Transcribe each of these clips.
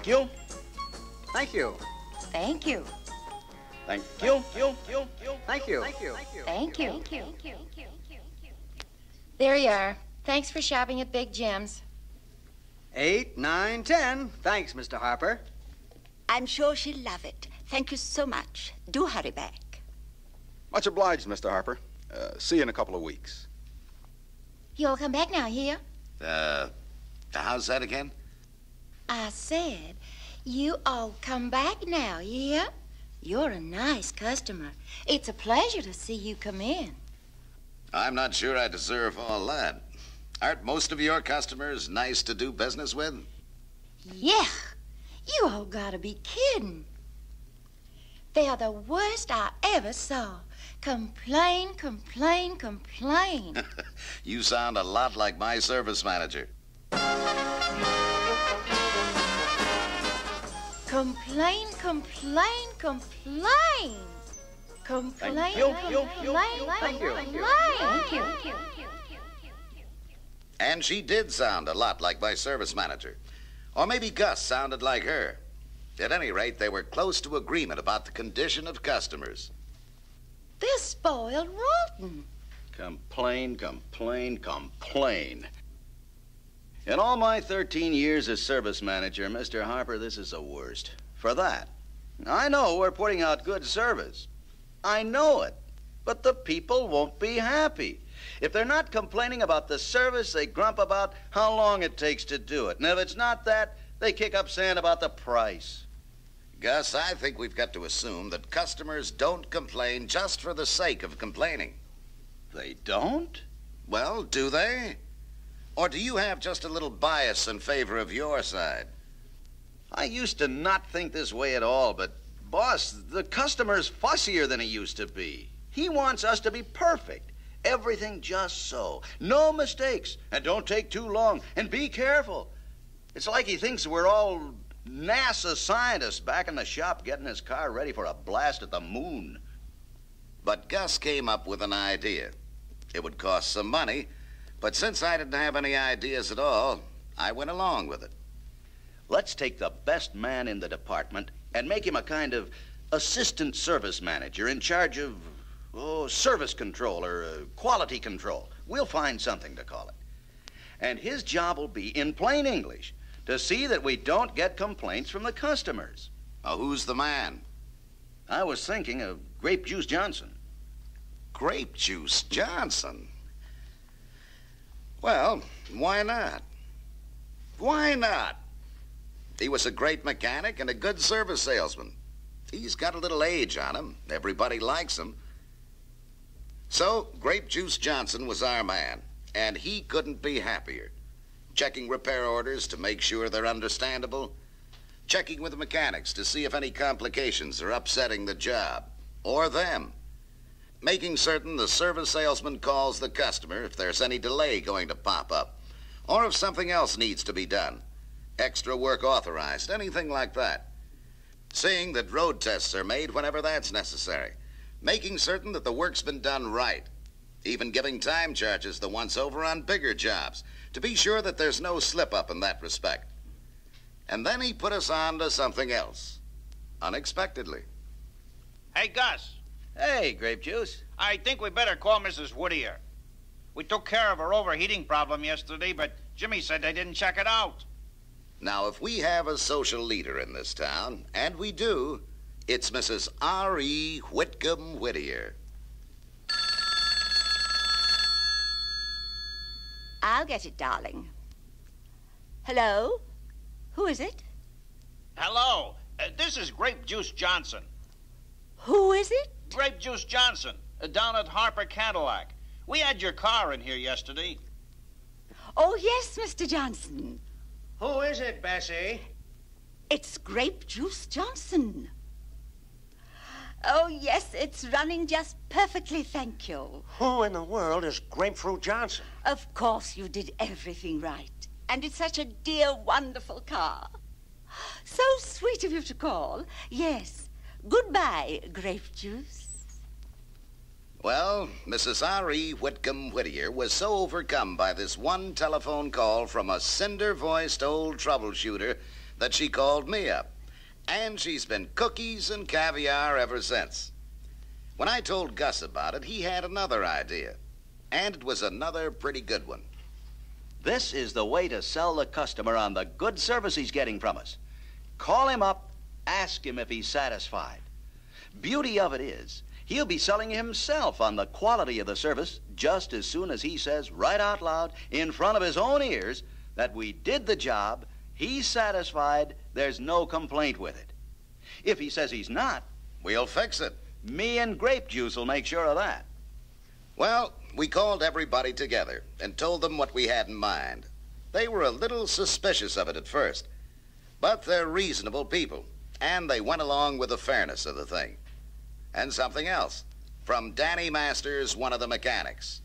you. Thank you. Thank you. Thank you. Thank you. Thank you. There you are. Thanks for shopping at Big Jim's. 8, 9, 10. Thanks, Mr. Harper. I'm sure she'll love it. Thank you so much. Do hurry back. Much obliged, Mr. Harper. See you in a couple of weeks. You'll come back now, here? How's that again? I said, you all come back now, yeah? You're a nice customer. It's a pleasure to see you come in. I'm not sure I deserve all that. Aren't most of your customers nice to do business with? Yeah, you all gotta be kidding. They're the worst I ever saw. Complain. You sound a lot like my service manager. Complain. Thank you. And she did sound a lot like my service manager. Or maybe Gus sounded like her. At any rate, they were close to agreement about the condition of customers. They're spoiled rotten. Complain. In all my 13 years as service manager, Mr. Harper, this is the worst. For that. I know we're putting out good service. I know it. But the people won't be happy. If they're not complaining about the service, they grump about how long it takes to do it. And if it's not that, they kick up sand about the price. Gus, I think we've got to assume that customers don't complain just for the sake of complaining. They don't? Well, do they? Or do you have just a little bias in favor of your side? I used to not think this way at all, but, boss, the customer's fussier than he used to be. He wants us to be perfect. Everything just so. No mistakes. And don't take too long. And be careful. It's like he thinks we're all NASA scientists back in the shop getting his car ready for a blast at the moon. But Gus came up with an idea. It would cost some money, but since I didn't have any ideas at all, I went along with it. Let's take the best man in the department and make him a kind of assistant service manager in charge of, service control or quality control. We'll find something to call it. And his job will be, in plain English, to see that we don't get complaints from the customers. Who's the man? I was thinking of Grape Juice Johnson. Grape Juice Johnson? Well, why not? Why not? He was a great mechanic and a good service salesman. He's got a little age on him. Everybody likes him. So, Grape Juice Johnson was our man, and he couldn't be happier. Checking repair orders to make sure they're understandable. Checking with the mechanics to see if any complications are upsetting the job, or them. Making certain the service salesman calls the customer if there's any delay going to pop up, or if something else needs to be done. Extra work authorized, anything like that. Seeing that road tests are made whenever that's necessary. Making certain that the work's been done right. Even giving time charges the once over on bigger jobs to be sure that there's no slip-up in that respect. And then he put us on to something else. Unexpectedly. Hey, Gus. Hey, Grape Juice. I think we better call Mrs. Whittier. We took care of her overheating problem yesterday, but Jimmy said they didn't check it out. Now, if we have a social leader in this town, and we do, it's Mrs. R.E. Whitcomb Whittier. I'll get it, darling. Hello? Who is it? Hello. This is Grape Juice Johnson. Who is it? Grape Juice Johnson, down at Harper Cadillac. We had your car in here yesterday. Oh, yes, Mr. Johnson. Who is it, Bessie? It's Grape Juice Johnson. Oh, yes, it's running just perfectly, thank you. Who in the world is Grapefruit Johnson? Of course you did everything right. And it's such a dear, wonderful car. So sweet of you to call. Yes. Goodbye, Grape Juice. Well, Mrs. R.E. Whitcomb Whittier was so overcome by this one telephone call from a cinder-voiced old troubleshooter that she called me up. And she's been cookies and caviar ever since. When I told Gus about it, he had another idea. And it was another pretty good one. This is the way to sell the customer on the good service he's getting from us. Call him up, ask him if he's satisfied. Beauty of it is, he'll be selling himself on the quality of the service just as soon as he says right out loud in front of his own ears that we did the job, he's satisfied, there's no complaint with it. If he says he's not, we'll fix it. Me and Grape Juice will make sure of that. Well, we called everybody together and told them what we had in mind. They were a little suspicious of it at first, but they're reasonable people, and they went along with the fairness of the thing. And something else, from Danny Masters, one of the mechanics.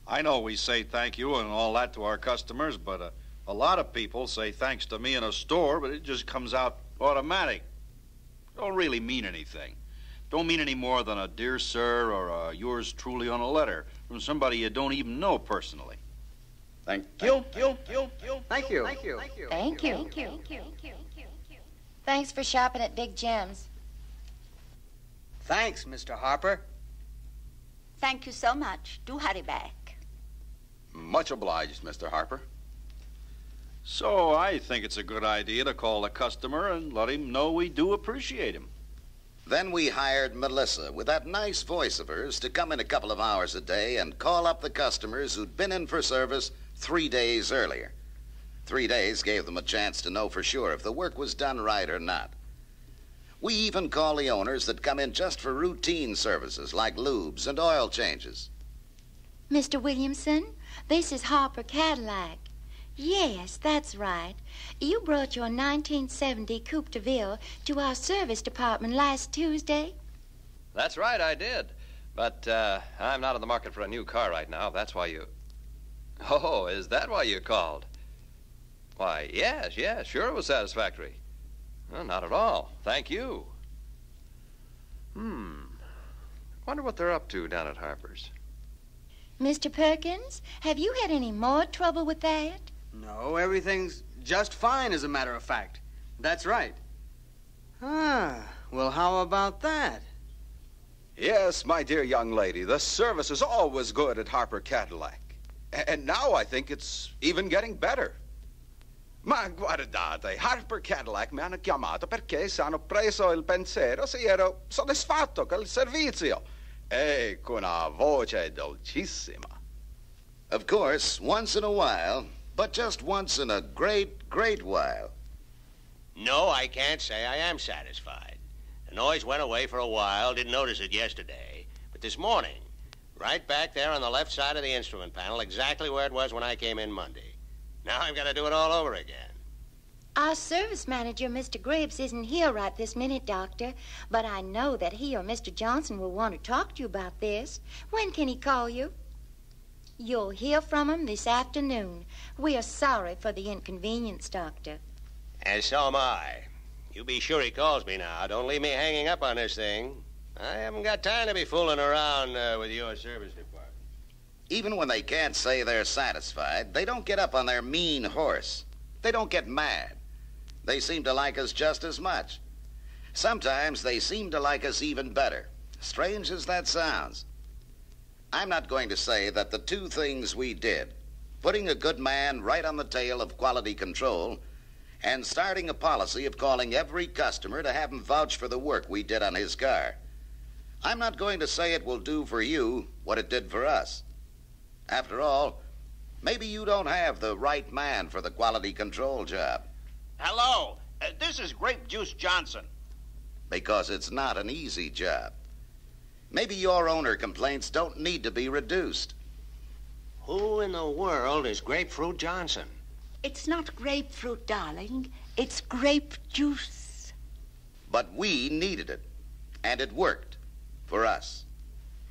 I know we say thank you and all that to our customers, but a lot of people say thanks to me in a store, but it just comes out automatic. Don't really mean anything. Don't mean any more than a dear sir or a yours truly on a letter from somebody you don't even know personally. Thank you. Thank you. Thank you. Thanks for shopping at Big Jim's. Thanks, Mr. Harper. Thank you so much. Do hurry back. Much obliged, Mr. Harper. So I think it's a good idea to call the customer and let him know we do appreciate him. Then we hired Melissa, with that nice voice of hers, to come in a couple of hours a day and call up the customers who'd been in for service 3 days earlier. 3 days gave them a chance to know for sure if the work was done right or not. We even call the owners that come in just for routine services like lubes and oil changes. Mr. Williamson, this is Harper Cadillac. Yes, that's right. You brought your 1970 Coupe de Ville to our service department last Tuesday. That's right, I did. But I'm not in the market for a new car right now. That's why you... Oh, is that why you called? Why, yes, sure it was satisfactory. Well, not at all. Thank you. Wonder what they're up to down at Harper's. Mr. Perkins, have you had any more trouble with that? No, everything's just fine, as a matter of fact. That's right. Well, how about that? Yes, my dear young lady, the service is always good at Harper Cadillac. And now I think it's even getting better. Ma guardate, Harper Cadillac mi hanno chiamato perché se hanno preso il pensiero se ero soddisfatto col servizio. E con una voce dolcissima. Of course, once in a while, but just once in a great, great while. No, I can't say I am satisfied. The noise went away for a while, didn't notice it yesterday. But this morning, right back there on the left side of the instrument panel, exactly where it was when I came in Monday. Now I've got to do it all over again. Our service manager, Mr. Graves, isn't here right this minute, Doctor. But I know that he or Mr. Johnson will want to talk to you about this. When can he call you? You'll hear from him this afternoon. We are sorry for the inconvenience, Doctor. And so am I. You be sure he calls me now. Don't leave me hanging up on this thing. I haven't got time to be fooling around with your service department. Even when they can't say they're satisfied, they don't get up on their mean horse. They don't get mad. They seem to like us just as much. Sometimes they seem to like us even better, strange as that sounds. I'm not going to say that the two things we did, putting a good man right on the tail of quality control and starting a policy of calling every customer to have him vouch for the work we did on his car, I'm not going to say it will do for you what it did for us. After all, maybe you don't have the right man for the quality control job. Hello, this is Grape Juice Johnson. Because it's not an easy job. Maybe your owner complaints don't need to be reduced. Who in the world is Grapefruit Johnson? It's not grapefruit, darling. It's grape juice. But we needed it, and it worked for us.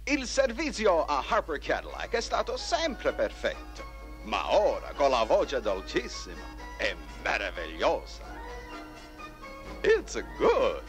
Il servizio a Harper Cadillac è stato sempre perfetto, ma ora con la voce dolcissima è meravigliosa. It's good.